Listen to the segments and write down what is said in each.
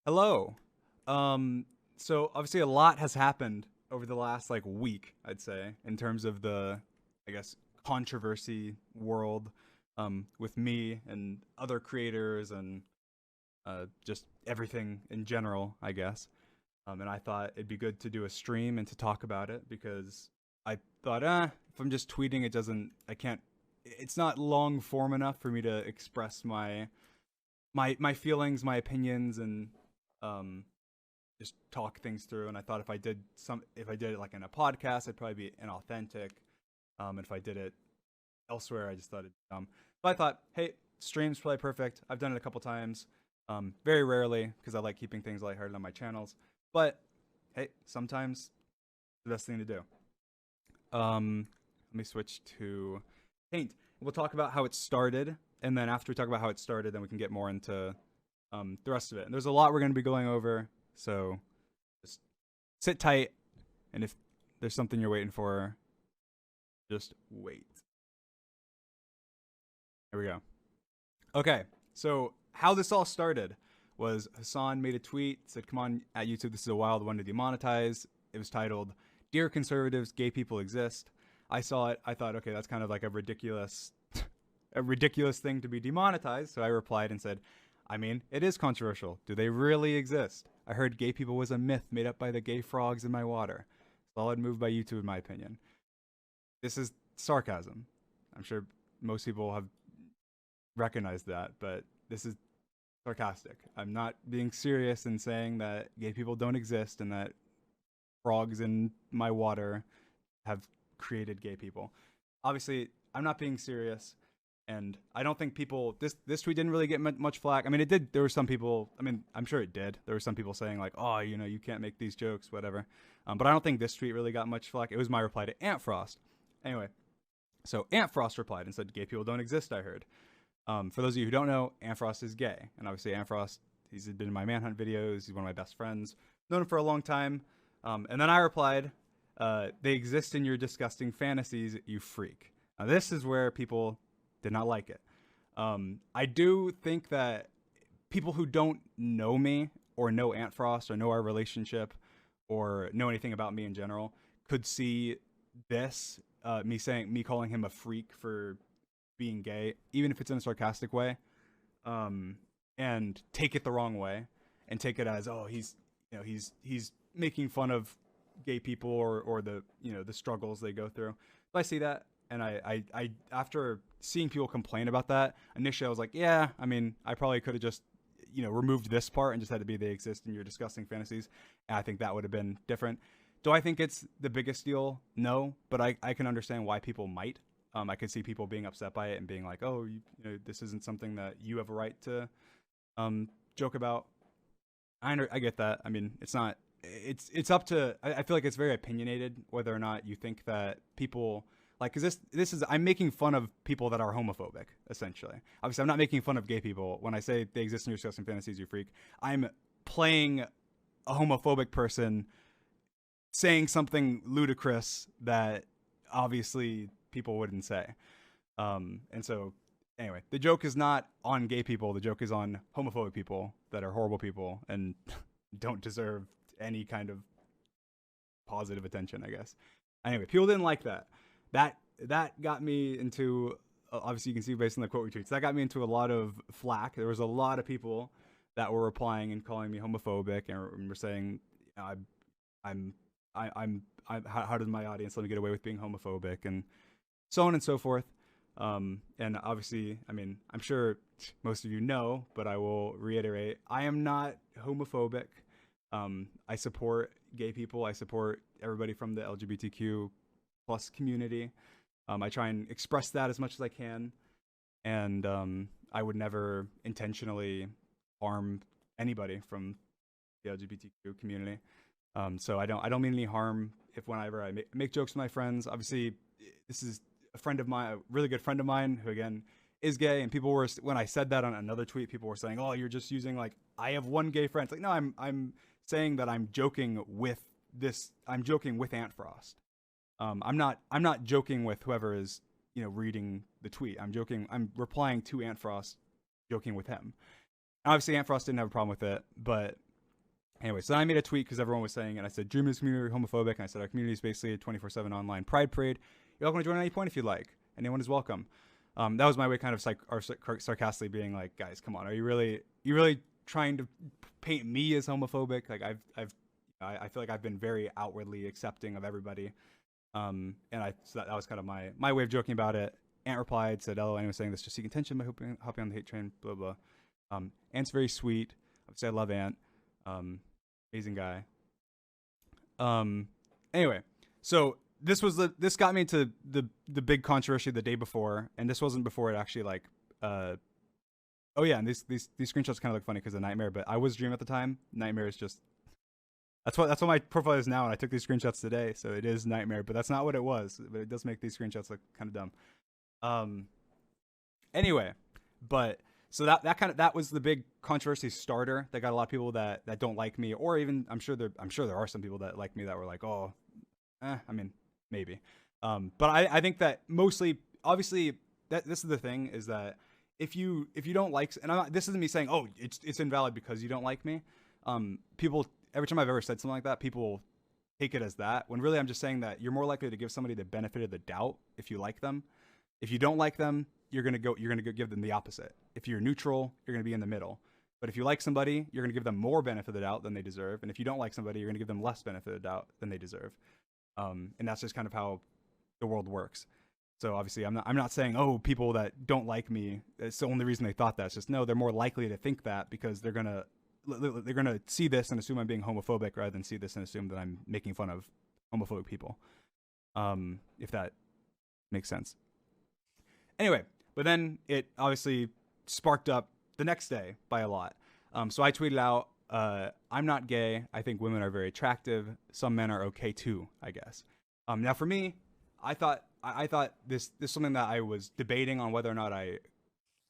Hello. So obviously a lot has happened over the last like week, I'd say, in terms of the, I guess, controversy world, with me and other creators and just everything in general, I guess. And I thought it'd be good to do a stream and to talk about it because I thought, if I'm just tweeting, I can't, it's not long form enough for me to express my feelings, my opinions, and um, just talk things through. And I thought if I did it like in a podcast, it'd probably be inauthentic. And if I did it elsewhere, I just thought it'd be dumb. But I thought, hey, stream's probably perfect. I've done it a couple times, very rarely because I like keeping things lighthearted on my channels. But hey, sometimes the best thing to do. Let me switch to Paint. We'll talk about how it started, and then after we talk about how it started, then we can get more into the rest of it. And there's a lot we're going to be going over, so just sit tight, and if there's something you're waiting for, just wait. Here we go. Okay, so how this all started was Hassan made a tweet, said, come on, at YouTube, this is a wild one to demonetize. It was titled, Dear Conservatives, Gay People Exist. I saw it, I thought, okay, that's kind of like a ridiculous thing to be demonetized. So I replied and said, I mean, it is controversial. Do they really exist? I heard gay people was a myth made up by the gay frogs in my water. Solid move by YouTube, in my opinion. This is sarcasm. I'm sure most people have recognized that, but this is sarcastic. I'm not being serious in saying that gay people don't exist and that frogs in my water have created gay people. Obviously, I'm not being serious. And I don't think this tweet didn't really get much flack. I mean, it did. There were some people, I mean, I'm sure it did. There were some people saying like, oh, you can't make these jokes, whatever. But I don't think this tweet really got much flack. It was my reply to Ant Frost. Anyway, so Ant Frost replied and said, gay people don't exist, I heard. For those of you who don't know, Ant Frost is gay. And obviously Ant Frost, he's been in my Manhunt videos. He's one of my best friends. Known him for a long time. And then I replied, they exist in your disgusting fantasies, you freak. Now this is where people did not like it. I do think that people who don't know me or know Ant Frost or know our relationship or know anything about me in general could see this, me calling him a freak for being gay, even if it's in a sarcastic way, and take it the wrong way and take it as, oh, he's making fun of gay people or the the struggles they go through. So I see that, and I after seeing people complain about that, initially I was like, yeah, I mean, I probably could have just removed this part and just had to be they exist in your disgusting fantasies, and I think that would have been different. Do I think it's the biggest deal? No, but I can understand why people might. I could see people being upset by it and being like, oh, this isn't something that you have a right to joke about. I get that. I mean, it's not. It's up to. I feel like it's very opinionated whether or not you think that people like, because this is, I'm making fun of people that are homophobic, essentially. Obviously, I'm not making fun of gay people. When I say they exist in your disgusting fantasies, you freak, I'm playing a homophobic person saying something ludicrous that obviously people wouldn't say. And so, anyway, the joke is not on gay people. The joke is on homophobic people that are horrible people and don't deserve any kind of positive attention, I guess. Anyway, people didn't like that. That got me into, obviously you can see based on the quote retweets, that got me into a lot of flack. There was a lot of people that were replying and calling me homophobic and were saying, how does my audience let me get away with being homophobic, and so on and so forth. And obviously, I mean, I'm sure most of you know, but I will reiterate, I am not homophobic. I support gay people. I support everybody from the LGBTQ plus community. I try and express that as much as I can. And I would never intentionally harm anybody from the LGBTQ community. So I don't mean any harm whenever I make jokes with my friends. Obviously, this is a friend of mine, a really good friend of mine, who again is gay. And people were, when I said that on another tweet, people were saying, "Oh, you're just using like I have one gay friend." It's like, no, I'm saying that I'm joking with this. I'm joking with Ant Frost. I'm not joking with whoever is reading the tweet. I'm replying to Ant Frost, joking with him. Obviously, Ant Frost didn't have a problem with it, but Anyway, so then I made a tweet because everyone was saying it. And I said, Dream is community homophobic. And I said, our community is basically a 24/7 online pride parade. You're welcome to join at any point if you'd like. Anyone is welcome. That was my way, kind of sarcastically being like, guys, come on, are you really trying to paint me as homophobic? Like I feel like I've been very outwardly accepting of everybody. So that was kind of my way of joking about it. Ant replied, said, "Oh, anyone saying this just seeking attention by hopping on the hate train." Blah blah. Ant's very sweet. Obviously, I love Ant. Amazing guy. Anyway, so this got me to the big controversy the day before, and this wasn't before it actually like oh yeah, and these screenshots kind of look funny because of Nightmare, but I was Dream at the time. Nightmare is just that's what my profile is now, and I took these screenshots today, so it is Nightmare, but that's not what it was. But it does make these screenshots look kind of dumb. Anyway, but so that was the big controversy starter that got a lot of people that don't like me, or even I'm sure there are some people that like me that were like, oh, I mean maybe, but I think that mostly, obviously, that this is the thing is that if you don't like, and this isn't me saying, oh, it's invalid because you don't like me. People, every time I've ever said something like that, people take it as that, when really I'm just saying that you're more likely to give somebody the benefit of the doubt if you like them. If you don't like them, you're gonna go give them the opposite. If you're neutral, you're gonna be in the middle. But if you like somebody, you're gonna give them more benefit of the doubt than they deserve. And if you don't like somebody, you're gonna give them less benefit of the doubt than they deserve. And that's just kind of how the world works. So obviously, I'm not saying, oh, people that don't like me, it's the only reason they thought that. It's just, no, they're more likely to think that because they're gonna see this and assume I'm being homophobic rather than see this and assume that I'm making fun of homophobic people. If that makes sense. Anyway, but then it obviously sparked up the next day by a lot. So I tweeted out, I'm not gay. I think women are very attractive. Some men are okay too, I guess. Now for me, I thought this is something that I was debating on whether or not I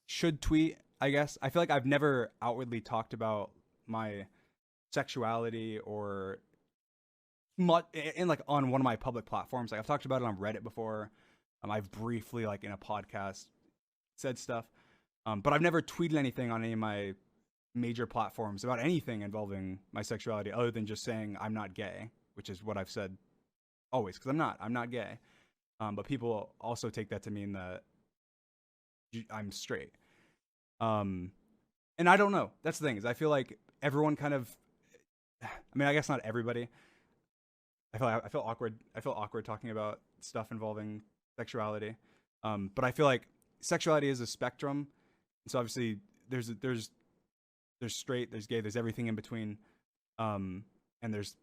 should tweet, I guess. I feel like I've never outwardly talked about my sexuality or much in like on one of my public platforms. Like I've talked about it on Reddit before. I've briefly, like in a podcast, said stuff, but I've never tweeted anything on any of my major platforms about anything involving my sexuality other than just saying I'm not gay, which is what I've said always, because I'm not gay. But people also take that to mean that I'm straight. And I don't know. That's the thing, is I feel like everyone kind of, I mean, I guess not everybody. I feel awkward. I feel awkward talking about stuff involving sexuality. But I feel like sexuality is a spectrum. So obviously there's straight, there's gay, there's everything in between. And there's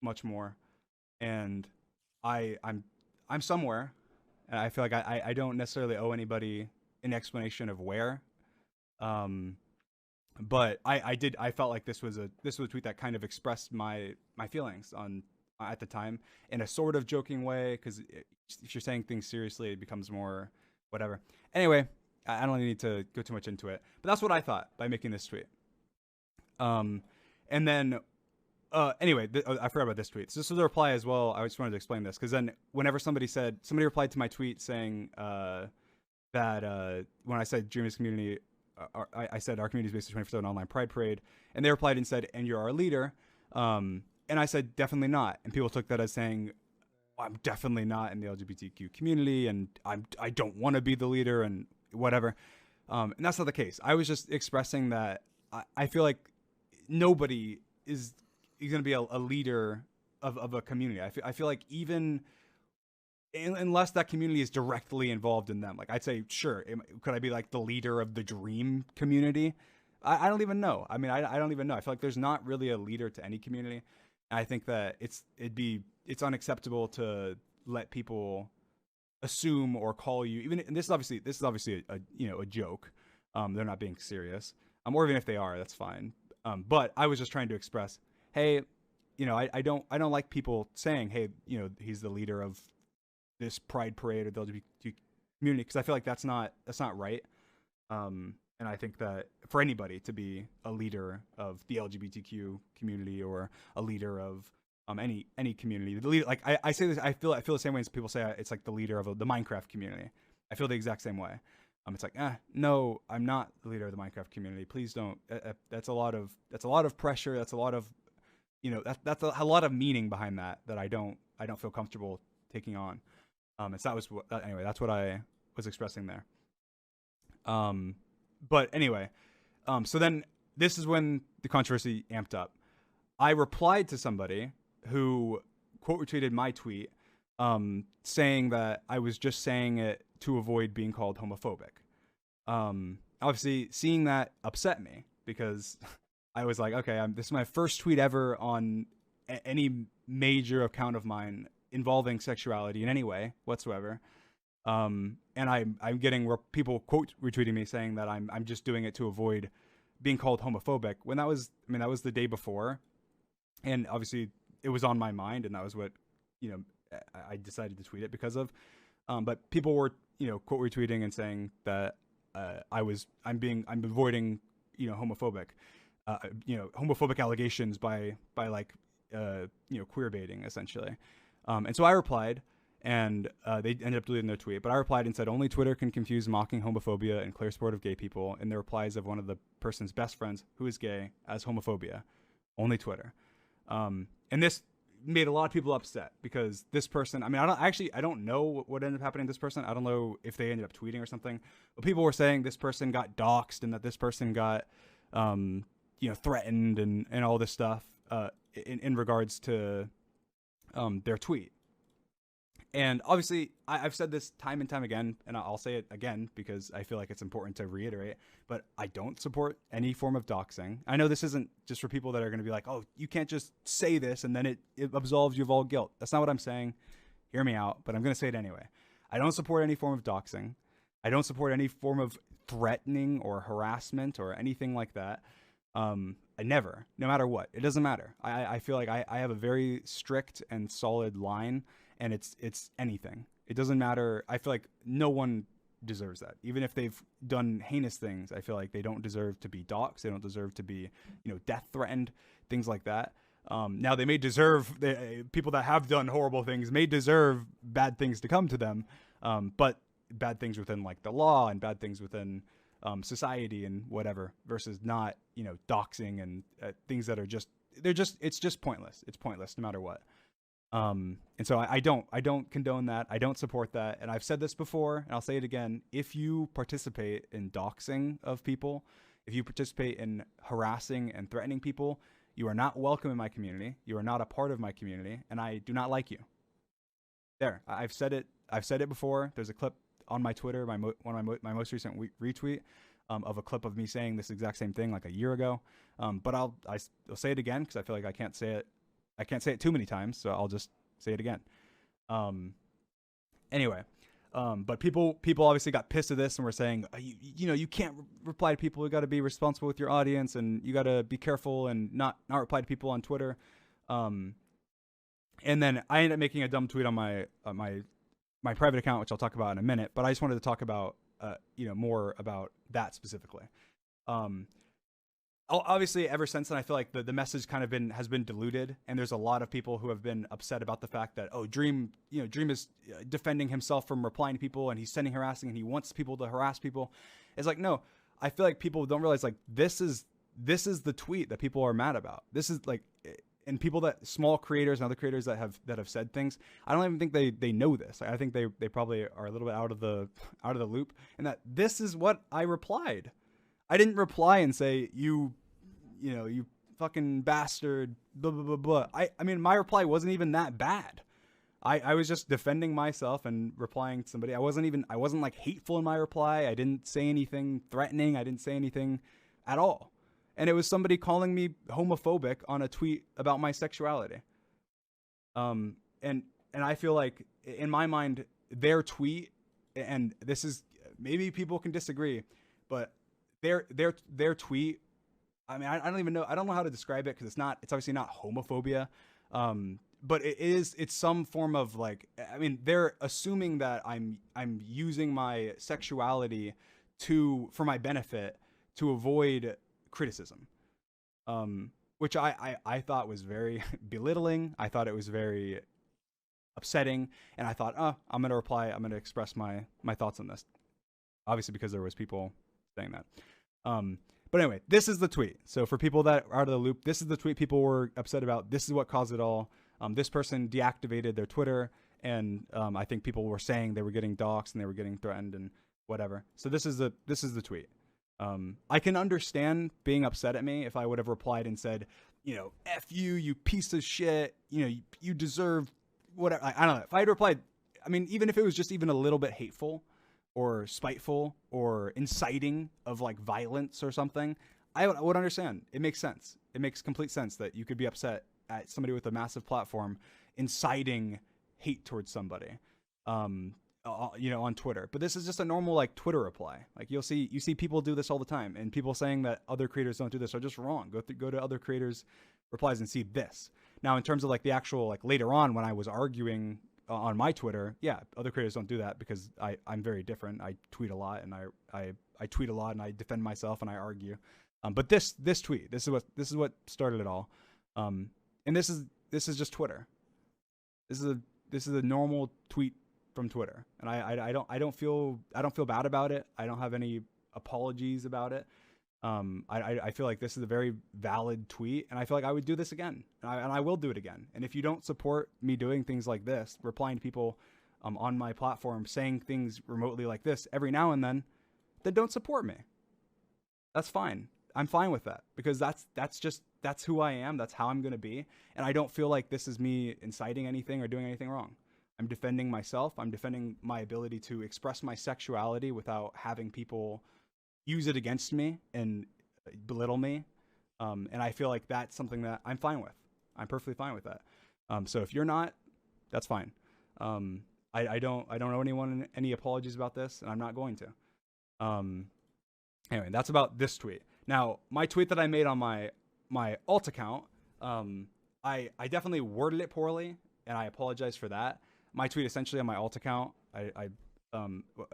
much more. And I'm somewhere, and I feel like I don't necessarily owe anybody an explanation of where. But I felt like this was a tweet that kind of expressed my feelings at the time in a sort of joking way, because if you're saying things seriously, it becomes more whatever. Anyway, I don't need to go too much into it, but that's what I thought by making this tweet. And then anyway, I forgot about this tweet. So this was a reply as well. I just wanted to explain this, because then whenever somebody replied to my tweet saying that when I said Dreamers community, I said our community is basically 24/7 online pride parade, and they replied and said, "And you're our leader." And I said, "Definitely not." And people took that as saying, I'm definitely not in the LGBTQ community, and I don't want to be the leader and whatever. And that's not the case. I was just expressing that I feel like nobody is going to be a leader of a community. I feel like even unless that community is directly involved in them, like I'd say, sure, could I be like the leader of the Dream community? I don't even know. I mean, I don't even know. I feel like there's not really a leader to any community. And I think that it's unacceptable to let people assume or call you, even, and this is obviously a joke. They're not being serious. Or even if they are, that's fine. But I was just trying to express, hey, I don't like people saying, hey, he's the leader of this pride parade or the LGBT community, because I feel like that's not right. And I think that for anybody to be a leader of the LGBTQ community or a leader of any community, the leader, like I say this, I feel the same way as people say it's like the leader of the Minecraft community. I feel the exact same way. It's like, no, I'm not the leader of the Minecraft community. Please don't. That's a lot of pressure. That's a lot of that's a lot of meaning behind that I don't feel comfortable taking on. And so that was anyway. That's what I was expressing there. But anyway, so then this is when the controversy amped up. I replied to somebody who quote retweeted my tweet, saying that I was just saying it to avoid being called homophobic. Obviously, seeing that upset me because I was like, okay, this is my first tweet ever on any major account of mine involving sexuality in any way whatsoever. And I'm getting people quote retweeting me saying that I'm just doing it to avoid being called homophobic, when that was the day before, and obviously it was on my mind, and that was what I decided to tweet it because of. But people were quote retweeting and saying that I'm avoiding homophobic homophobic allegations by like queer baiting essentially. And so I replied, and they ended up deleting their tweet. But I replied and said, only Twitter can confuse mocking homophobia and clear support of gay people in the replies of one of the person's best friends who is gay as homophobia. Only Twitter. And this made a lot of people upset because this person, I don't know what ended up happening to this person. I don't know if they ended up tweeting or something. But people were saying this person got doxxed and that this person got, threatened and all this stuff in regards to their tweet. And obviously, I've said this time and time again, and I'll say it again because I feel like it's important to reiterate, but I don't support any form of doxing. I know this isn't just for people that are going to be like, oh, you can't just say this and then it absolves you of all guilt. That's not what I'm saying. Hear me out, but I'm going to say it anyway. I don't support any form of doxing. I don't support any form of threatening or harassment or anything like that. I never, no matter what. It doesn't matter. I feel like I have a very strict and solid line. And it's anything. It doesn't matter. I feel like no one deserves that. Even if they've done heinous things, I feel like they don't deserve to be doxxed. They don't deserve to be, death threatened, things like that. Now they may deserve, people that have done horrible things may deserve bad things to come to them. But bad things within like the law and bad things within society and whatever, versus not, doxing and things that are it's just pointless. It's pointless no matter what. And so I don't condone that. I don't support that. And I've said this before, and I'll say it again. If you participate in doxing of people, if you participate in harassing and threatening people, you are not welcome in my community. You are not a part of my community, and I do not like you. There, I've said it. I've said it before. There's a clip on my Twitter, my most recent retweet of a clip of me saying this exact same thing like a year ago. But I'll say it again because I feel like I can't say it too many times, so I'll just say it again. Anyway, but people obviously got pissed at this and were saying, you can't reply to people. You got to be responsible with your audience, and you got to be careful and not reply to people on Twitter. And then I ended up making a dumb tweet on my private account, which I'll talk about in a minute. But I just wanted to talk about more about that specifically. Obviously, ever since then, I feel like the message kind of has been diluted, and there's a lot of people who have been upset about the fact that Dream is defending himself from replying to people, and he's sending harassing, and he wants people to harass people. It's like, no, I feel like people don't realize like this is the tweet that people are mad about. This is like, and people that small creators and other creators that have said things, I don't even think they know this. I think they probably are a little bit out of the loop, and that this is what I replied. I didn't reply and say, you fucking bastard, blah, blah, blah, blah. I mean, my reply wasn't even that bad. I was just defending myself and replying to somebody. I wasn't like hateful in my reply. I didn't say anything threatening. I didn't say anything at all. And it was somebody calling me homophobic on a tweet about my sexuality. And I feel like in my mind, their tweet, and this is, maybe people can disagree, but their tweet, I mean, I don't even know. I don't know how to describe it because it's obviously not homophobia. But it's some form of like, I mean, they're assuming that I'm using my sexuality for my benefit to avoid criticism. Which I thought was very belittling. I thought it was very upsetting. And I thought, I'm going to reply. I'm going to express my thoughts on this. Obviously, because there was people saying that. But anyway, this is the tweet. So for people that are out of the loop, this is the tweet people were upset about. This is what caused it all. This person deactivated their Twitter, and I think people were saying they were getting doxxed and they were getting threatened and whatever. So this is the tweet. I can understand being upset at me if I would have replied and said, F you, you piece of shit. You deserve whatever. I don't know. If I had replied, I mean, even if it was just even a little bit hateful or spiteful or inciting of like violence or something, I would understand. It makes sense. It makes complete sense that you could be upset at somebody with a massive platform inciting hate towards somebody, on Twitter. But this is just a normal like Twitter reply. Like you see people do this all the time, and people saying that other creators don't do this are just wrong. Go to other creators' replies and see this. Now, in terms of like the actual like later on when I was arguing on my Twitter, yeah, other creators don't do that because I'm very different. I tweet a lot, and I tweet a lot, and I defend myself, and I argue. But this tweet, this is what started it all. And this is just Twitter. This is a normal tweet from Twitter, and I don't feel bad about it. I don't have any apologies about it. I feel like this is a very valid tweet, and I feel like I would do this again, and I will do it again. And if you don't support me doing things like this, replying to people on my platform, saying things remotely like this every now and then don't support me. That's fine. I'm fine with that, because that's who I am. That's how I'm going to be. And I don't feel like this is me inciting anything or doing anything wrong. I'm defending myself. I'm defending my ability to express my sexuality without having people use it against me and belittle me. And I feel like that's something that I'm fine with. I'm perfectly fine with that. So if you're not, that's fine. I don't owe anyone any apologies about this, and I'm not going to. Anyway, that's about this tweet. Now, my tweet that I made on my alt account, I definitely worded it poorly, and I apologize for that. My tweet essentially on my alt account,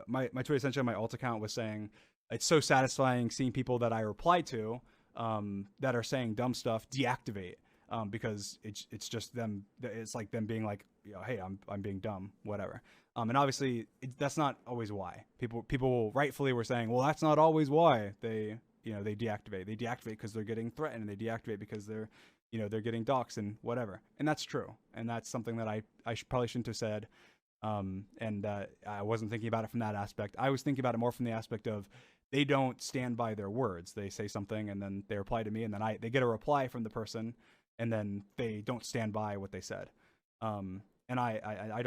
my tweet essentially on my alt account was saying, it's so satisfying seeing people that I reply to that are saying dumb stuff deactivate, because it's just them. It's like them being like, hey, I'm being dumb, whatever. And obviously that's not always why people rightfully were saying, well, that's not always why they deactivate. They deactivate because they're getting threatened, and they deactivate because they're getting doxxed and whatever. And that's true. And that's something that I probably shouldn't have said. And I wasn't thinking about it from that aspect. I was thinking about it more from the aspect of they don't stand by their words. They say something, and then they reply to me, and then they get a reply from the person, and then they don't stand by what they said. And I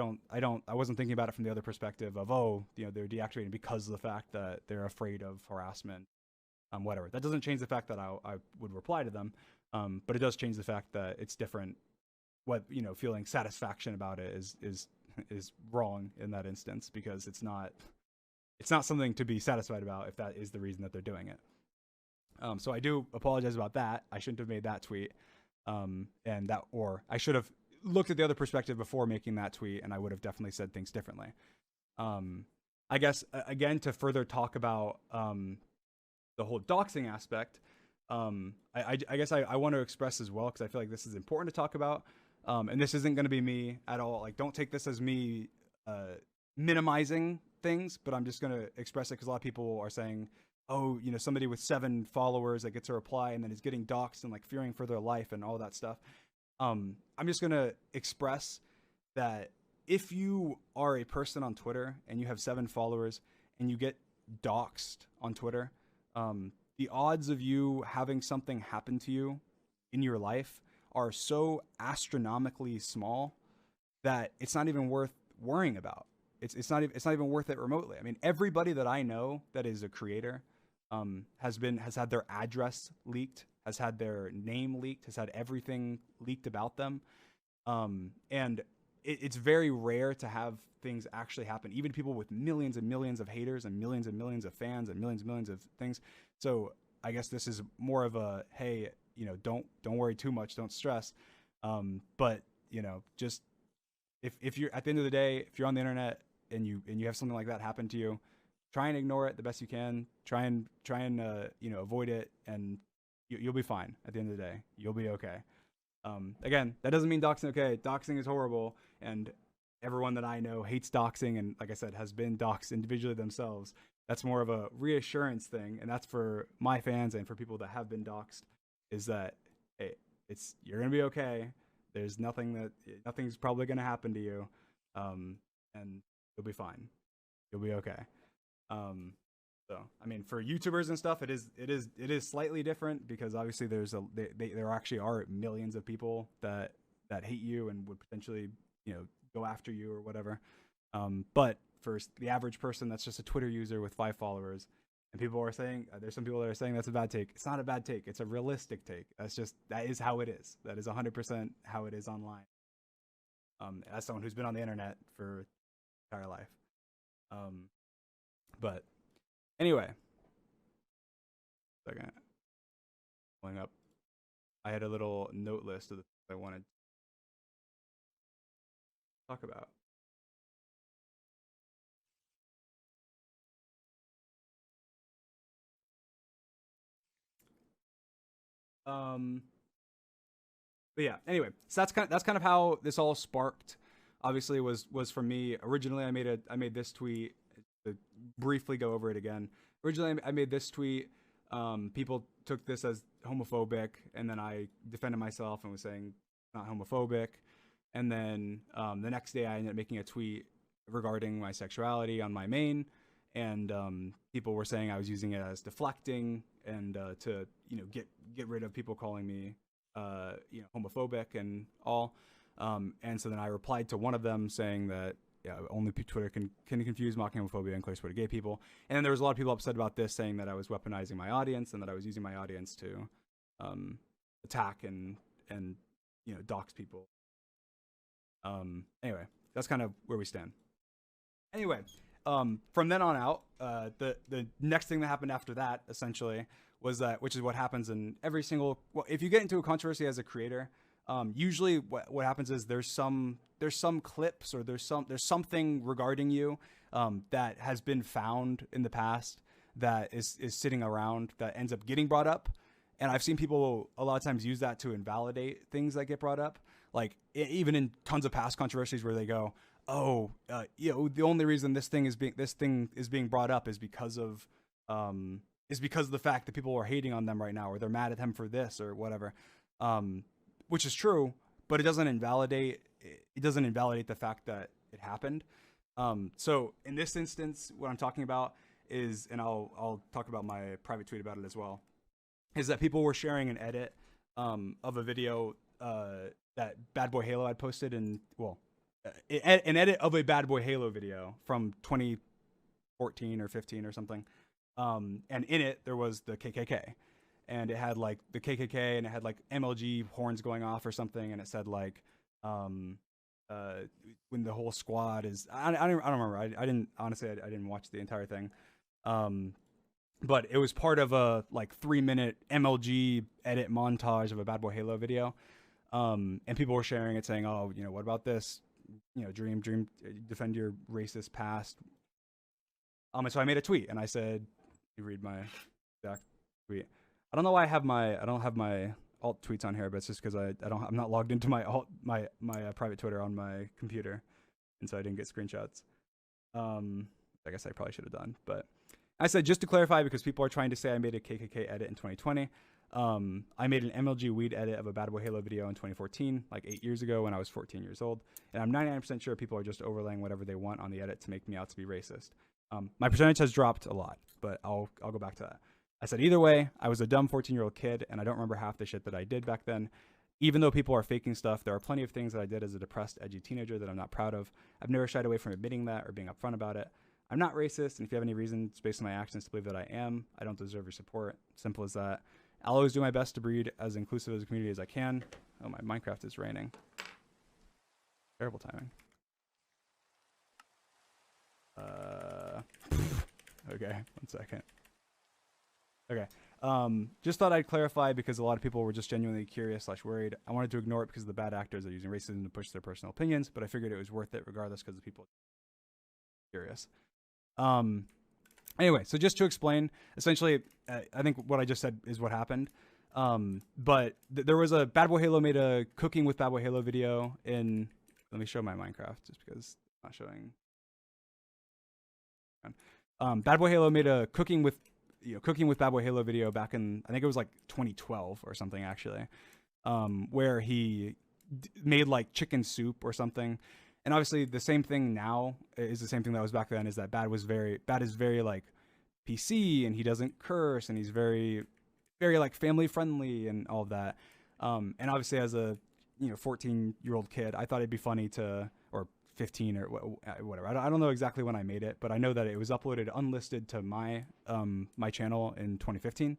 wasn't thinking about it from the other perspective of, they're deactivating because of the fact that they're afraid of harassment, whatever. That doesn't change the fact that I would reply to them. But it does change the fact that it's different. What, feeling satisfaction about it is wrong in that instance, because it's not something to be satisfied about if that is the reason that they're doing it. So I do apologize about that. I shouldn't have made that tweet. Or I should have looked at the other perspective before making that tweet, and I would have definitely said things differently. I guess, again, to further talk about the whole doxing aspect, I guess I want to express as well, because I feel like this is important to talk about. And this isn't going to be me at all. Like, don't take this as me minimizing things, but I'm just going to express it because a lot of people are saying, somebody with 7 followers that gets a reply and then is getting doxxed and like fearing for their life and all that stuff. I'm just going to express that if you are a person on Twitter and you have 7 followers and you get doxxed on Twitter, the odds of you having something happen to you in your life are so astronomically small that it's not even worth worrying about. It's not even worth it remotely. I mean, everybody that I know that is a creator has had their address leaked, has had their name leaked, has had everything leaked about them. And it's very rare to have things actually happen. Even people with millions and millions of haters and millions of fans and millions of things. So I guess this is more of a, hey, don't worry too much, don't stress. But just if you're at the end of the day, if you're on the internet and you have something like that happen to you, try and ignore it the best you can. Try and avoid it, and you'll be fine. At the end of the day, you'll be okay. Again, that doesn't mean doxing okay. Doxing is horrible, and everyone that I know hates doxing, and like I said, has been doxed individually themselves. That's more of a reassurance thing, and that's for my fans and for people that have been doxxed, is that hey, you're gonna be okay. There's nothing's probably gonna happen to you, and you'll be fine. You'll be okay. Um, so I mean, for YouTubers and stuff, it is slightly different because obviously there actually are millions of people that hate you and would potentially go after you or whatever. But for the average person that's just a Twitter user with 5 followers, and people are saying there's some people that are saying that's a bad take. It's not a bad take. It's a realistic take. That is how it is. That is 100% how it is online. As someone who's been on the internet for entire life. But anyway, second, pulling up. I had a little note list of the things I wanted to talk about. But yeah, anyway, so that's kind of how this all sparked. Obviously, was for me. Originally, I made this tweet to briefly go over it again. Originally, I made this tweet. People took this as homophobic, and then I defended myself and was saying not homophobic. And then the next day, I ended up making a tweet regarding my sexuality on my main, and people were saying I was using it as deflecting and to get rid of people calling me homophobic and all. And so then I replied to one of them saying that only Twitter can confuse mocking homophobia and clear Twitter gay people. And then there was a lot of people upset about this, saying that I was weaponizing my audience and that I was using my audience to attack and dox people. Anyway, that's kind of where we stand. Anyway, from then on out, the next thing that happened after that essentially was that, which is what happens in every single, well, if you get into a controversy as a creator, usually what happens is there's some clips or there's something regarding you that has been found in the past that is sitting around that ends up getting brought up. And I've seen people a lot of times use that to invalidate things that get brought up. Like even in tons of past controversies where they go, oh, the only reason this thing is being brought up is because of the fact that people are hating on them right now, or they're mad at them for this or whatever, which is true, but it doesn't invalidate the fact that it happened. So in this instance, what I'm talking about is, and I'll talk about my private tweet about it as well, is that people were sharing an edit of a video that Bad Boy Halo had posted, an edit of a Bad Boy Halo video from 2014 or 15 or something. And in it, there was the KKK. And it had like the KKK, and it had like MLG horns going off or something. And it said like, when the whole squad is, I don't remember. I didn't watch the entire thing. But it was part of a like 3-minute MLG edit montage of a Bad Boy Halo video. And people were sharing it saying, oh, what about this? Dream, defend your racist past. And so I made a tweet and I said, you read my exact tweet. I don't know why I don't have my alt tweets on here, but it's just because I'm not logged into my private Twitter on my computer, and so I didn't get screenshots. I guess I probably should have done, but I said, just to clarify, because people are trying to say I made a KKK edit in 2020. I made an MLG weed edit of a Bad Boy Halo video in 2014, like 8 years ago when I was 14 years old, and I'm 99% sure people are just overlaying whatever they want on the edit to make me out to be racist. My percentage has dropped a lot, but I'll go back to that. I said, either way, I was a dumb 14-year-old kid, and I don't remember half the shit that I did back then. Even though people are faking stuff, there are plenty of things that I did as a depressed, edgy teenager that I'm not proud of. I've never shied away from admitting that or being upfront about it. I'm not racist, and if you have any reasons based on my actions to believe that I am, I don't deserve your support. Simple as that. I'll always do my best to breed as inclusive as a community as I can. Oh, my Minecraft is raining. Terrible timing. Okay, 1 second. Okay. Just thought I'd clarify because a lot of people were just genuinely curious / worried. I wanted to ignore it because of the bad actors that are using racism to push their personal opinions, but I figured it was worth it regardless because the people are curious. Anyway, so just to explain, essentially, I think what I just said is what happened. But there was a Bad Boy Halo made a cooking with Bad Boy Halo video in, let me show my Minecraft just because it's not showing. Bad Boy Halo made a cooking with Bad Boy Halo video back in, I think it was like 2012 or something actually, where he made like chicken soup or something. And obviously the same thing now is the same thing that was back then, is that Bad is very like PC, and he doesn't curse, and he's very like family friendly and all of that. And obviously as a 14-year-old kid, I thought it'd be funny to, or 15 or whatever. I don't know exactly when I made it, but I know that it was uploaded unlisted to my my channel in 2015.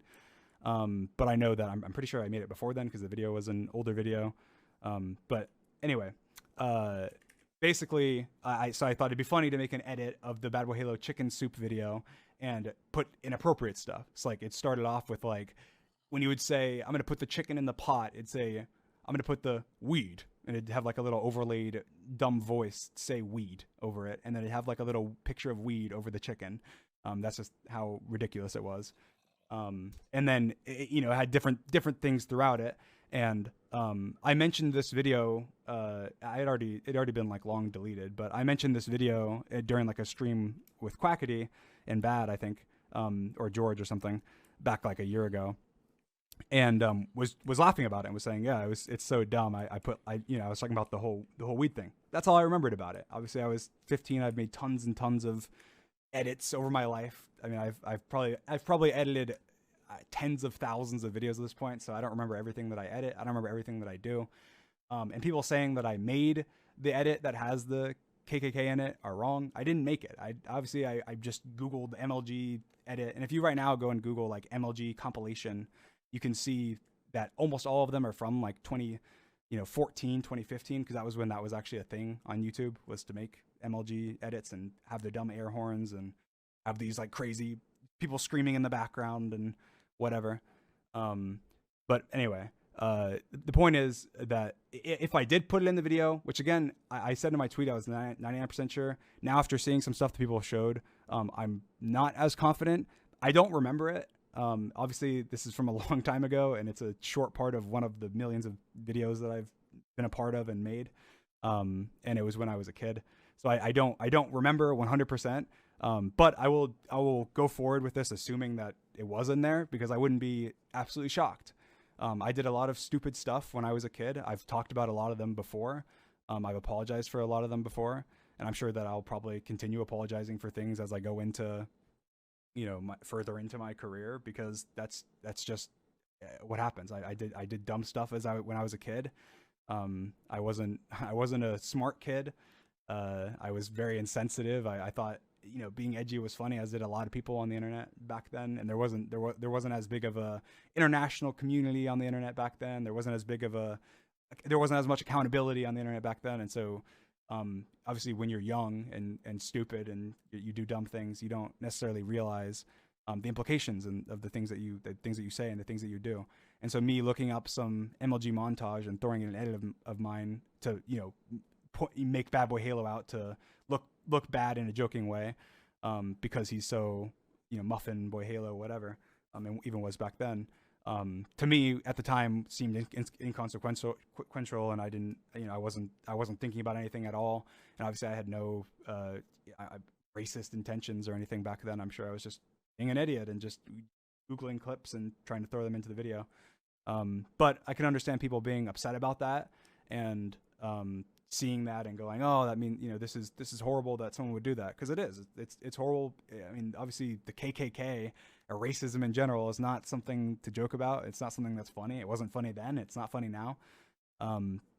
But I know that I'm pretty sure I made it before then because the video was an older video. But anyway, basically, so I thought it'd be funny to make an edit of the Bad Boy Halo chicken soup video and put inappropriate stuff. It's like, it started off with like, when you would say, I'm going to put the chicken in the pot, it'd say, I'm going to put the weed. And it'd have like a little overlaid dumb voice say weed over it. And then it'd have like a little picture of weed over the chicken. That's just how ridiculous it was. And then, it had different things throughout it. And I mentioned this video, it had already been like long deleted, but I mentioned this video during like a stream with Quackity and Bad, I think, or George or something, back like a year ago. And was laughing about it and was saying, yeah, it's so dumb. I was talking about the whole weed thing. That's all I remembered about it. Obviously I was 15. I've made tons and tons of edits over my life. I mean, I've probably edited tens of thousands of videos at this point, so I don't remember everything that I edit. I don't remember everything that I do. And people saying that I made the edit that has the KKK in it are wrong. I didn't make it. I just Googled MLG edit, and if you right now go and Google like MLG compilation, you can see that almost all of them are from like 2014, 2015, because that was when that was actually a thing on YouTube, was to make MLG edits and have the dumb air horns and have these like crazy people screaming in the background and whatever. But anyway, the point is that if I did put it in the video, which again, I said in my tweet I was 99% sure. Now after seeing some stuff that people showed, I'm not as confident. I don't remember it. Obviously this is from a long time ago, and it's a short part of one of the millions of videos that I've been a part of and made. And it was when I was a kid. So I don't remember 100%. But I will go forward with this assuming that it was in there, because I wouldn't be absolutely shocked. I did a lot of stupid stuff when I was a kid. I've talked about a lot of them before. I've apologized for a lot of them before, and I'm sure that I'll probably continue apologizing for things as I go into, further into my career, because that's just what happens. I did dumb stuff when I was a kid. I wasn't a smart kid. I was very insensitive. I thought, being edgy was funny, as did a lot of people on the internet back then. And there wasn't as big of a international community on the internet back then. There wasn't as much accountability on the internet back then. And so, obviously when you're young and stupid and you do dumb things, you don't necessarily realize, the implications of the things that you say and the things that you do. And so me looking up some MLG montage and throwing in an edit of mine to, make Bad Boy Halo out to look bad in a joking way, because he's so, Muffin Boy Halo, whatever, and even was back then, to me at the time seemed inconsequential, and I didn't, I wasn't thinking about anything at all. And obviously I had no racist intentions or anything back then. I'm sure I was just being an idiot and just Googling clips and trying to throw them into the video. But I can understand people being upset about that, and seeing that and going, oh, that means, this is horrible that someone would do that, because it is. It's horrible. I mean, obviously the KKK or racism in general is not something to joke about. It's not something that's funny. It wasn't funny then. It's not funny now.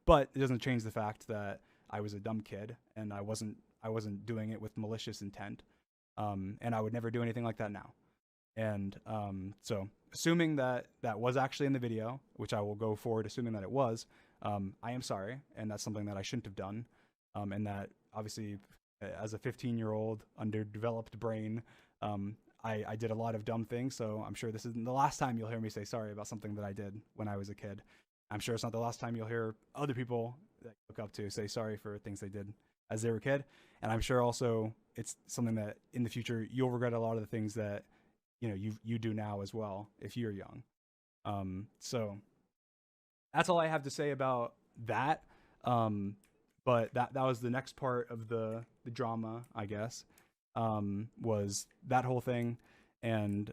But it doesn't change the fact that I was a dumb kid, and I wasn't doing it with malicious intent. And I would never do anything like that now. And so assuming that was actually in the video, which I will go forward assuming that it was, I am sorry, and that's something that I shouldn't have done. And that obviously, as a 15-year-old underdeveloped brain, I did a lot of dumb things. So I'm sure this isn't the last time you'll hear me say sorry about something that I did when I was a kid. I'm sure it's not the last time you'll hear other people that you look up to say sorry for things they did as they were a kid. And I'm sure also it's something that in the future you'll regret a lot of the things that you do now as well if you're young. So that's all I have to say about that. But that was the next part of the drama, I guess. was that whole thing, and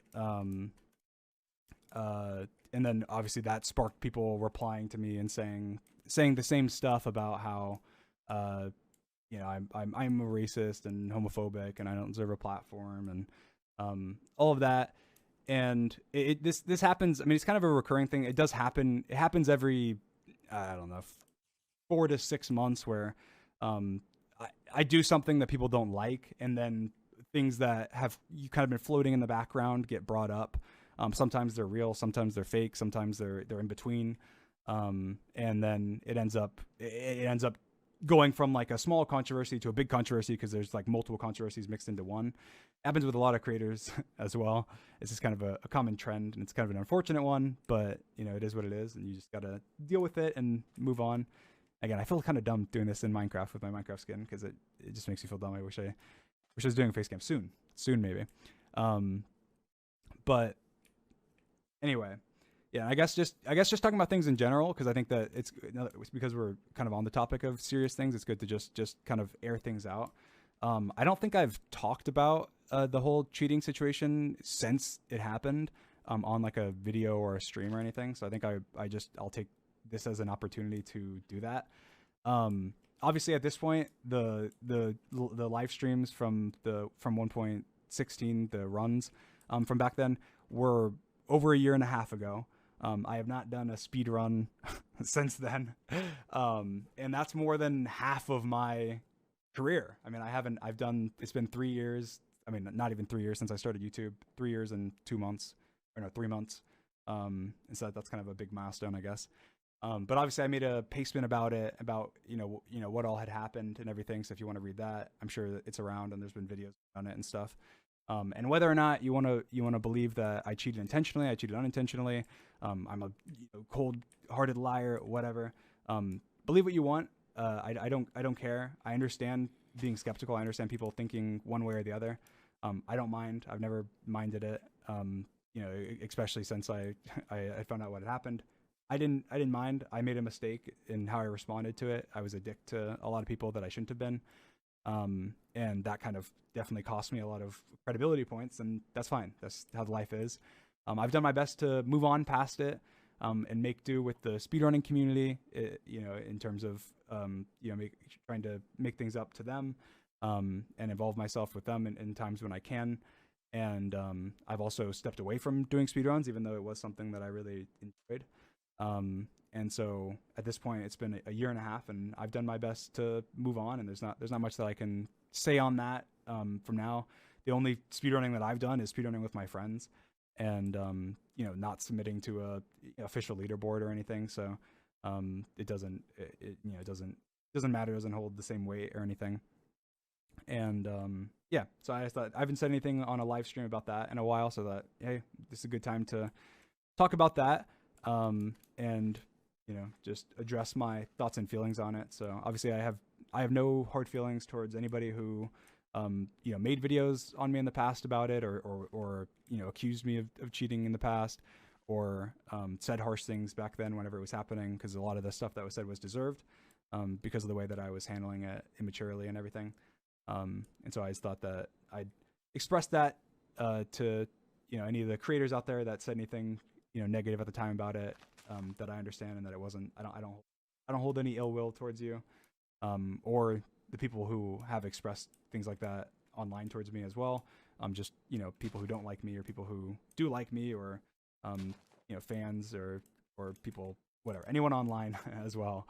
and then obviously that sparked people replying to me and saying the same stuff about how uh, I'm a racist and homophobic and I don't deserve a platform and all of that. And this happens. I mean, it's kind of a recurring thing. It does happen. It happens every, I don't know, 4 to 6 months where I do something that people don't like, and then things that have you kind of been floating in the background get brought up. Sometimes they're real, sometimes they're fake, sometimes they're in between, and then it ends up going from like a small controversy to a big controversy because there's like multiple controversies mixed into one. Happens with a lot of creators as well. It's just kind of a common trend, and it's kind of an unfortunate one, but it is what it is, and you just gotta deal with it and move on. Again, I feel kind of dumb doing this in Minecraft with my Minecraft skin because it just makes me feel dumb. I wish I was doing a face cam soon maybe. But anyway, yeah, I guess just talking about things in general, because I think that it's because we're kind of on the topic of serious things. It's good to just kind of air things out. I don't think I've talked about the whole cheating situation since it happened on like a video or a stream or anything. So I think I'll take this as an opportunity to do that. Obviously, at this point, the live streams from 1.16, the runs from back then were over a year and a half ago. I have not done a speed run since then, and that's more than half of my career. I mean, it's been 3 years. I mean, not even 3 years since I started YouTube. 3 years and 2 months, or no, 3 months. And so that's kind of a big milestone, I guess. But obviously I made a pastement about it, about, what all had happened and everything. So if you want to read that, I'm sure that it's around and there's been videos on it and stuff. And whether or not you want to believe that I cheated intentionally, I cheated unintentionally, I'm a cold-hearted liar, whatever. Believe what you want. I don't care. I understand being skeptical. I understand people thinking one way or the other. I don't mind. I've never minded it. Especially since I found out what had happened. I didn't mind. I made a mistake in how I responded to it. I was a dick to a lot of people that I shouldn't have been. And that kind of definitely cost me a lot of credibility points, and that's fine. That's how life is. I've done my best to move on past it, and make do with the speedrunning community, in terms of, trying to make things up to them, and involve myself with them in times when I can. And I've also stepped away from doing speedruns, even though it was something that I really enjoyed. And so at this point, it's been a year and a half, and I've done my best to move on. And there's not much that I can say on that from now. The only speedrunning that I've done is speedrunning with my friends, and not submitting to a official leaderboard or anything. So it doesn't matter. It doesn't hold the same weight or anything. And yeah, so I just thought I haven't said anything on a live stream about that in a while, so that hey, this is a good time to talk about that. And just address my thoughts and feelings on it. So obviously I have no hard feelings towards anybody who made videos on me in the past about it, or accused me of cheating in the past, or said harsh things back then whenever it was happening, because a lot of the stuff that was said was deserved, because of the way that I was handling it immaturely and everything. And so I just thought that I'd express that to any of the creators out there that said anything negative at the time about it, that I understand, and that it wasn't. I don't hold any ill will towards you, or the people who have expressed things like that online towards me as well. Just people who don't like me, or people who do like me, or fans, or people, whatever, anyone online as well,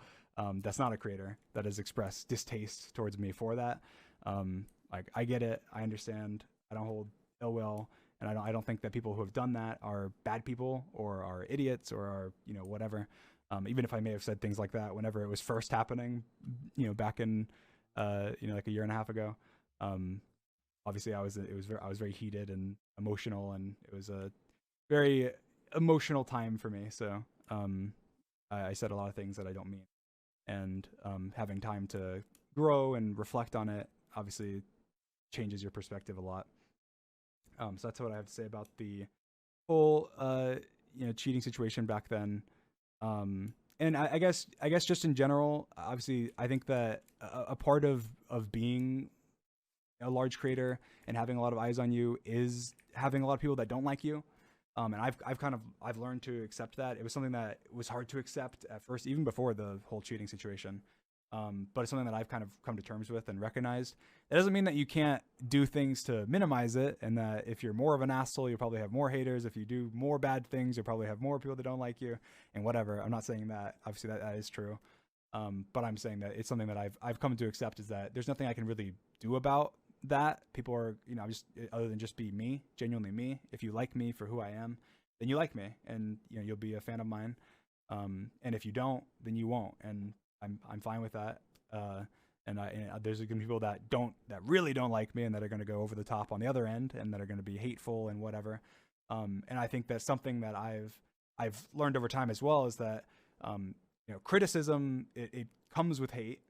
that's not a creator that has expressed distaste towards me for that. Like, I get it, I understand. I don't hold ill will. And I don't think that people who have done that are bad people, or are idiots, or are, whatever. Even if I may have said things like that whenever it was first happening, back in, like a year and a half ago. Obviously I was very heated and emotional, and it was a very emotional time for me. So, I said a lot of things that I don't mean, and, having time to grow and reflect on it obviously changes your perspective a lot. So that's what I have to say about the whole cheating situation back then. And I guess just in general, obviously I think that a part of being a large creator and having a lot of eyes on you is having a lot of people that don't like you. And I've learned to accept that. It was something that was hard to accept at first, even before the whole cheating situation. But it's something that I've kind of come to terms with and recognized. That doesn't mean that you can't do things to minimize it, and that if you're more of an asshole, you'll probably have more haters. If you do more bad things, you'll probably have more people that don't like you, and whatever. I'm not saying that. Obviously, that is true. But I'm saying that it's something that I've come to accept, is that there's nothing I can really do about that. People are, just other than just be me, genuinely me. If you like me for who I am, then you like me, and you'll be a fan of mine. And if you don't, then you won't, and I'm fine with that. And there's gonna be people that really don't like me, and that are gonna go over the top on the other end, and that are gonna be hateful and whatever. And I think that's something that I've learned over time as well, is that criticism, it comes with hate,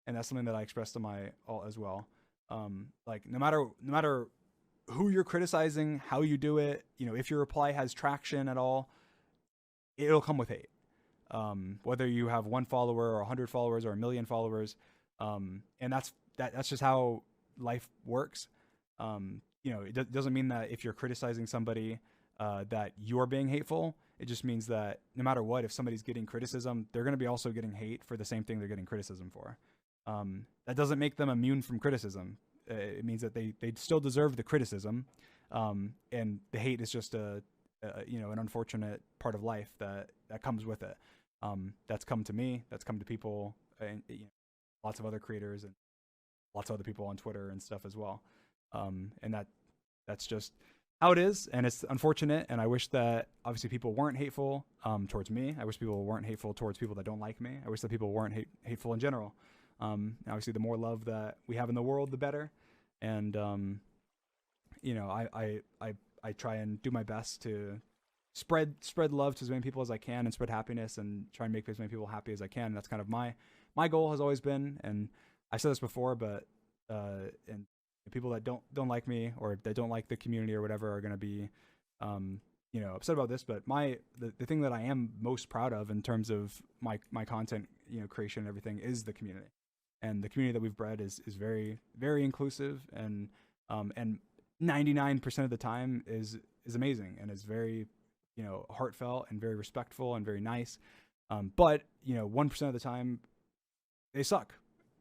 and that's something that I express to my alt as well. Like no matter who you're criticizing, how you do it, if your reply has traction at all, it'll come with hate. Whether you have 1 follower or 100 followers or 1 million followers, and that's just how life works. It doesn't mean that if you're criticizing somebody that you're being hateful. It just means that no matter what, if somebody's getting criticism, they're going to be also getting hate for the same thing they're getting criticism for. That doesn't make them immune from criticism. It means that they still deserve the criticism, and the hate is just an unfortunate part of life that comes with it. That's come to me. That's come to people, and lots of other creators and lots of other people on Twitter and stuff as well. And that's just how it is, and it's unfortunate. And I wish that obviously people weren't hateful towards me. I wish people weren't hateful towards people that don't like me. I wish that people weren't hateful in general. Obviously, the more love that we have in the world, the better. And I try and do my best to spread love to as many people as I can, and spread happiness, and try and make as many people happy as I can. And that's kind of my goal has always been. And I've said this before, but and people that don't like me, or that don't like the community or whatever, are going to be upset about this. But the thing that I am most proud of in terms of my content creation and everything is the community. And the community that we've bred is very, very inclusive, and 99% of the time is amazing, and is very heartfelt and very respectful and very nice. But 1% of the time they suck,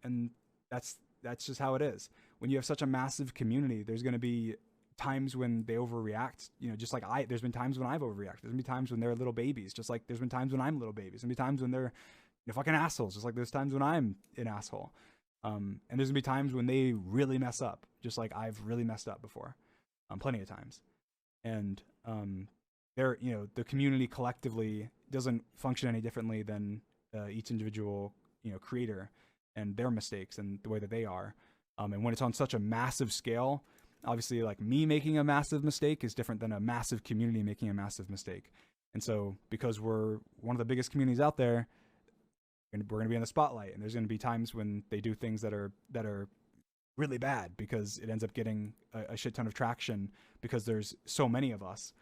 and that's just how it is. When you have such a massive community, there's going to be times when they overreact. Just like there's been times when I've overreacted. There's been times when they're little babies, just like there's been times when I'm little babies. There's been times when they're fucking assholes, just like there's times when I'm an asshole. And there's gonna be times when they really mess up, just like I've really messed up before, plenty of times. And the community collectively doesn't function any differently than each individual creator and their mistakes and the way that they are. And when it's on such a massive scale, obviously, like, me making a massive mistake is different than a massive community making a massive mistake. And so, because we're one of the biggest communities out there, we're going to be in the spotlight, and there's going to be times when they do things that are really bad, because it ends up getting a shit ton of traction because there's so many of us.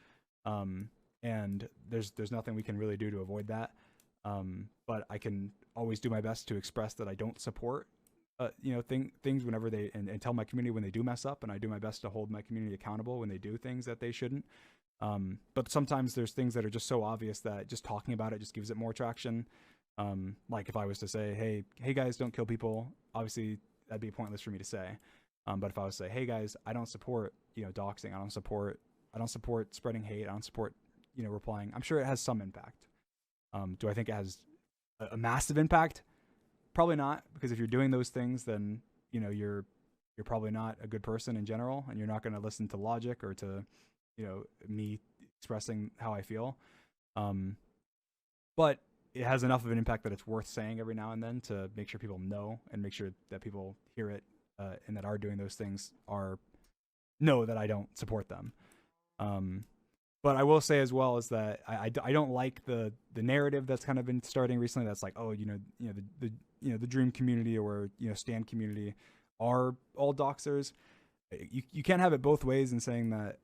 And there's nothing we can really do to avoid that. But I can always do my best to express that I don't support things whenever and tell my community when they do mess up, and I do my best to hold my community accountable when they do things that they shouldn't. But sometimes there's things that are just so obvious that just talking about it just gives it more traction. Like if I was to say, hey guys, don't kill people, obviously that'd be pointless for me to say. But if I was to say, hey guys, I don't support doxing, I don't support spreading hate, I don't support replying, I'm sure it has some impact. Do I think it has a massive impact? Probably not, because if you're doing those things, then you're probably not a good person in general, and you're not going to listen to logic or to me expressing how I feel. But it has enough of an impact that it's worth saying every now and then, to make sure people know, and make sure that people hear it, and that are doing those things know that I don't support them. But I will say as well is that I don't like the narrative that's kind of been starting recently. That's like, oh, the Dream community or Stan community are all doxers. You can't have it both ways, in saying that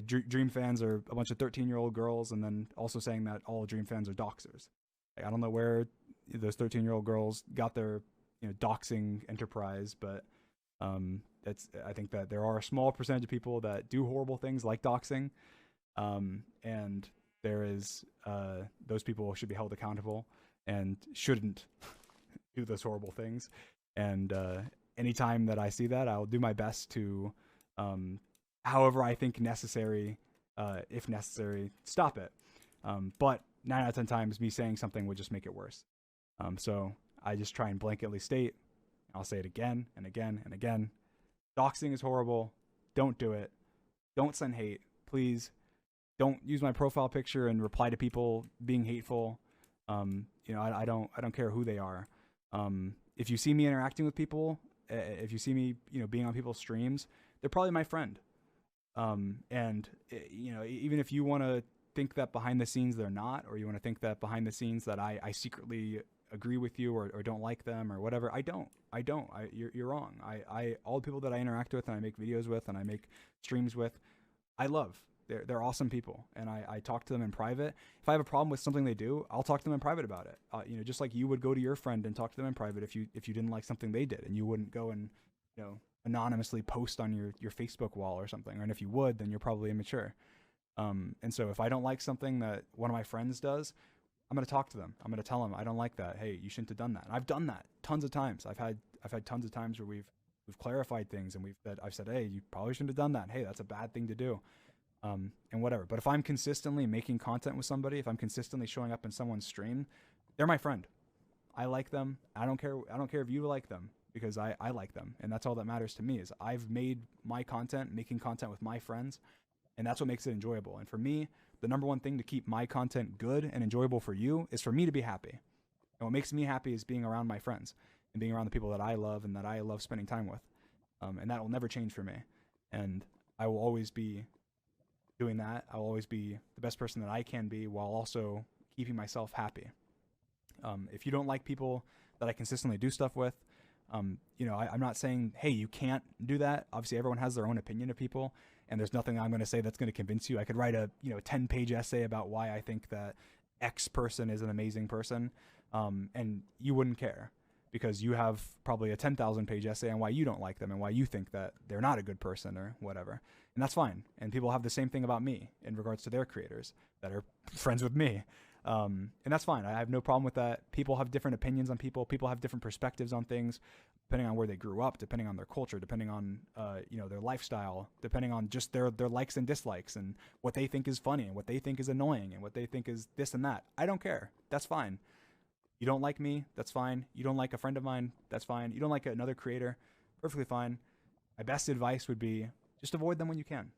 Dream fans are a bunch of 13-year-old girls, and then also saying that all Dream fans are doxers. Like, I don't know where those 13-year-old girls got their doxing enterprise, but I think that there are a small percentage of people that do horrible things like doxing, and there is those people should be held accountable and shouldn't do those horrible things. And anytime that I see that, I'll do my best to, however I think necessary, if necessary, stop it. But 9 out of 10 times, me saying something would just make it worse. So I just try and blanketly state, I'll say it again and again and again. Doxing is horrible. Don't do it. Don't send hate. Please don't use my profile picture and reply to people being hateful. I don't care who they are. If you see me interacting with people, if you see me, being on people's streams, they're probably my friend. Even if you want to think that behind the scenes they're not, or you want to think that behind the scenes that I secretly agree with you or don't like them or whatever, I don't. You're wrong. All the people that I interact with and I make videos with and I make streams with, I love. They're awesome people, and I talk to them in private. If I have a problem with something they do, I'll talk to them in private about it. Just like you would go to your friend and talk to them in private if you didn't like something they did, and you wouldn't go and anonymously post on your Facebook wall or something. And if you would, then you're probably immature. And so if I don't like something that one of my friends does, I'm going to talk to them. I'm going to tell them I don't like that. Hey, you shouldn't have done that. And I've done that tons of times. I've had tons of times where we've clarified things and I've said, hey, you probably shouldn't have done that. Hey, that's a bad thing to do. And whatever. But if I'm consistently making content with somebody, if I'm consistently showing up in someone's stream, they're my friend. I like them. I don't care if you like them, because I like them. And that's all that matters to me, is I've made my content, making content with my friends, and that's what makes it enjoyable. And for me, the number one thing to keep my content good and enjoyable for you is for me to be happy. And what makes me happy is being around my friends and being around the people that I love and that I love spending time with. And that will never change for me. And I will always be doing that. I will always be the best person that I can be, while also keeping myself happy. If you don't like people that I consistently do stuff with, I'm not saying, hey, you can't do that. Obviously, everyone has their own opinion of people, and there's nothing I'm going to say that's going to convince you. I could write a 10-page essay about why I think that X person is an amazing person, and you wouldn't care, because you have probably a 10,000-page essay on why you don't like them and why you think that they're not a good person or whatever. And that's fine. And people have the same thing about me in regards to their creators that are friends with me. And that's fine. I have no problem with that. People have different opinions on people. People have different perspectives on things, depending on where they grew up, depending on their culture, depending on their lifestyle, depending on just their likes and dislikes, and what they think is funny and what they think is annoying and what they think is this and that. I don't care. That's fine. You don't like me, that's fine. You don't like a friend of mine, that's fine. You don't like another creator, perfectly fine. My best advice would be just avoid them when you can.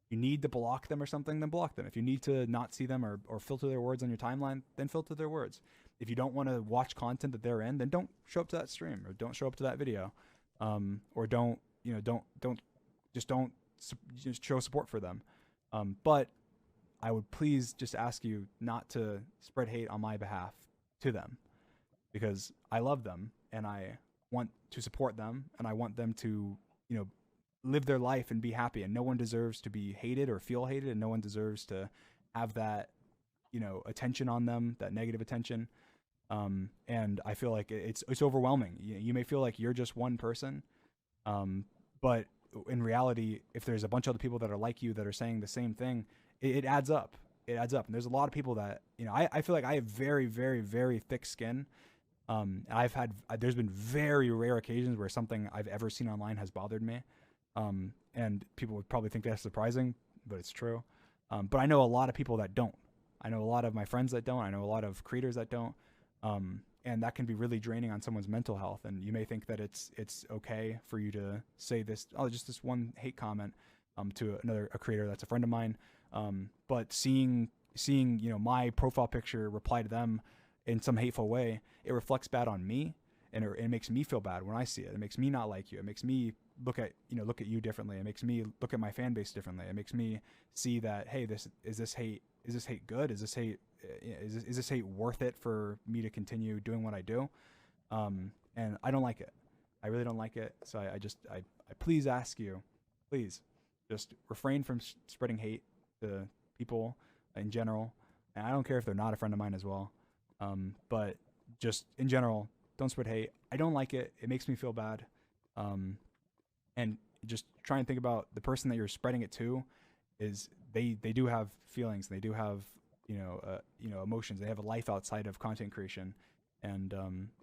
You need to block them or something, then block them. If you need to not see them or filter their words on your timeline, then filter their words. If you don't want to watch content that they're in, then don't show up to that stream or don't show up to that video, or don't show support for them. But I would please just ask you not to spread hate on my behalf to them, because I love them and I want to support them and I want them to, live their life and be happy. And no one deserves to be hated or feel hated, and no one deserves to have that, attention on them, that negative attention. And I feel like it's overwhelming. You may feel like you're just one person, but in reality, if there's a bunch of other people that are like you that are saying the same thing, it adds up. It adds up. And there's a lot of people that, I feel like I have very, very, very thick skin. There's been very rare occasions where something I've ever seen online has bothered me. And people would probably think that's surprising, but it's true. But I know a lot of people that don't. I know a lot of my friends that don't. I know a lot of creators that don't. And that can be really draining on someone's mental health. And you may think that it's okay for you to say this, just this one hate comment, to a creator that's a friend of mine. But seeing my profile picture reply to them in some hateful way, it reflects bad on me, and it makes me feel bad when I see it. It makes me not like you. It makes me look at you differently. It makes me look at my fan base differently. It makes me see that, hey, is this hate good? Is this hate worth it for me to continue doing what I do? And I don't like it. I really don't like it. So I please ask you, please just refrain from spreading hate to people in general. And I don't care if they're not a friend of mine as well. But just in general, don't spread hate. I don't like it. It makes me feel bad. and just try and think about the person that you're spreading it to is they do have feelings, and they do have emotions. They have a life outside of content creation, and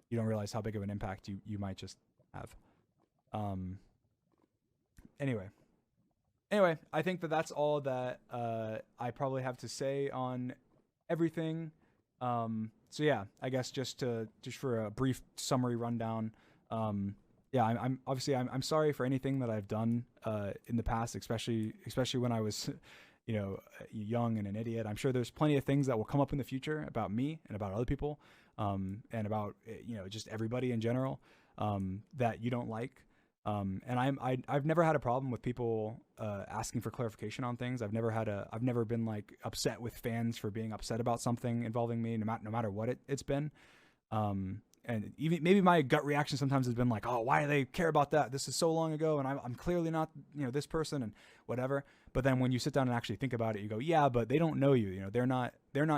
you don't realize how big of an impact you might just have. Um, anyway, I think that's all that I probably have to say on everything. So yeah, I guess just for a brief summary rundown. Yeah, I'm obviously I'm sorry for anything that I've done in the past, especially when I was young and an idiot. I'm sure there's plenty of things that will come up in the future about me and about other people, and about just everybody in general, that you don't like. And I've never had a problem with people asking for clarification on things. I've never been like upset with fans for being upset about something involving me, no matter what it's been. And even maybe my gut reaction sometimes has been like, oh, why do they care about that? This is so long ago, and I'm clearly not this person and whatever. But then when you sit down and actually think about it, you go, yeah, but they don't know you. They're not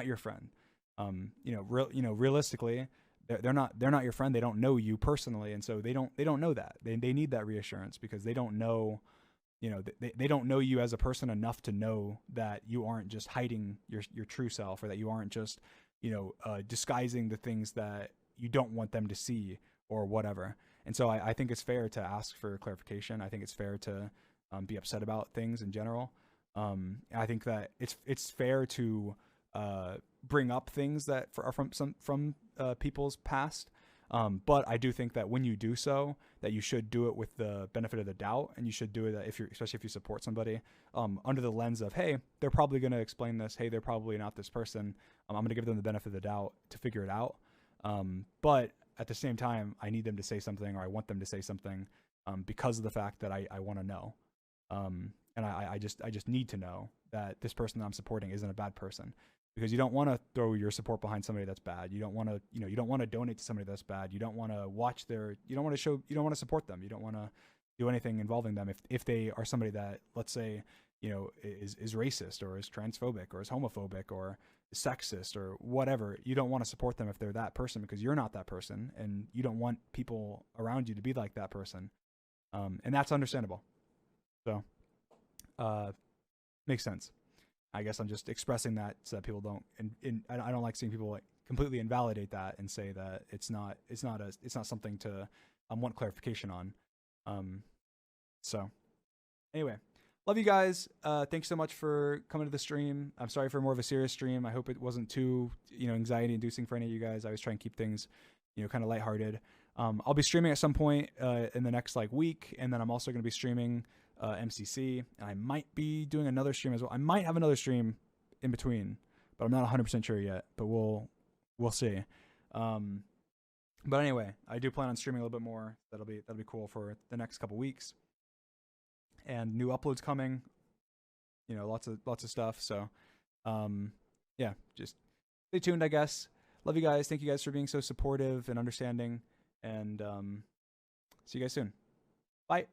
your friend. Realistically, they're not your friend. They don't know you personally, and so they don't know that. They need that reassurance because they don't know, they don't know you as a person enough to know that you aren't just hiding your true self, or that you aren't just disguising the things that you don't want them to see or whatever. And so I think it's fair to ask for clarification. I think it's fair to be upset about things in general. I think that it's fair to bring up things that are from people's past. But I do think that when you do so, that you should do it with the benefit of the doubt, and you should do it especially if you support somebody, under the lens of, hey, they're probably going to explain this. Hey, they're probably not this person. I'm going to give them the benefit of the doubt to figure it out. But at the same time, I need them to say something, or I want them to say something, because of the fact that I want to know. And I just need to know that this person that I'm supporting isn't a bad person, because you don't want to throw your support behind somebody that's bad. You don't want to, you don't want to donate to somebody that's bad. You don't want to you don't want to support them. You don't want to do anything involving them if they are somebody that, let's say, is racist, or is transphobic, or is homophobic, or is sexist, or whatever. You don't want to support them if they're that person, because you're not that person, and you don't want people around you to be like that person. And that's understandable. So, makes sense. I guess I'm just expressing that so that people don't, and I don't like seeing people like completely invalidate that and say that it's not something to want clarification on. So anyway, love you guys. Thanks so much for coming to the stream. I'm sorry for more of a serious stream. I hope it wasn't too anxiety inducing for any of you guys. I was trying to keep things kind of lighthearted. I'll be streaming at some point in the next week, and then I'm also going to be streaming MCC, and I might be doing another stream as well. I might have another stream in between, but I'm not 100% sure yet, but we'll see. But anyway, I do plan on streaming a little bit more. That'll be cool for the next couple weeks, and new uploads coming, lots of stuff. So yeah, just stay tuned, I guess. Love you guys. Thank you guys for being so supportive and understanding, and see you guys soon. Bye.